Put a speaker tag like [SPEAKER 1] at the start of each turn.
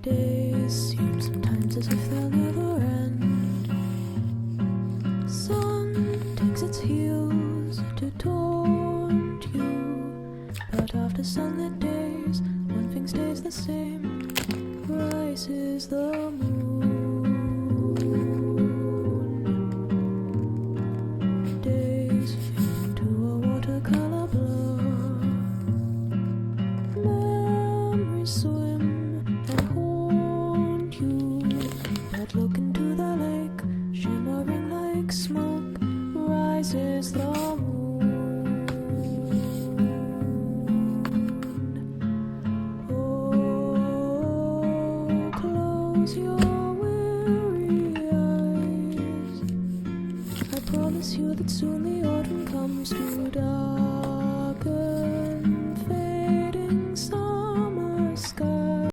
[SPEAKER 1] Days seem sometimes as if they'll never end. Sun takes its heels to taunt you, but after sunlit days, one thing stays the same. Rises the moon. Days fade into a watercolor blur. Memories swim and haunt you, but look into the lake, shimmering like smoke. Rises the moon. Oh, close your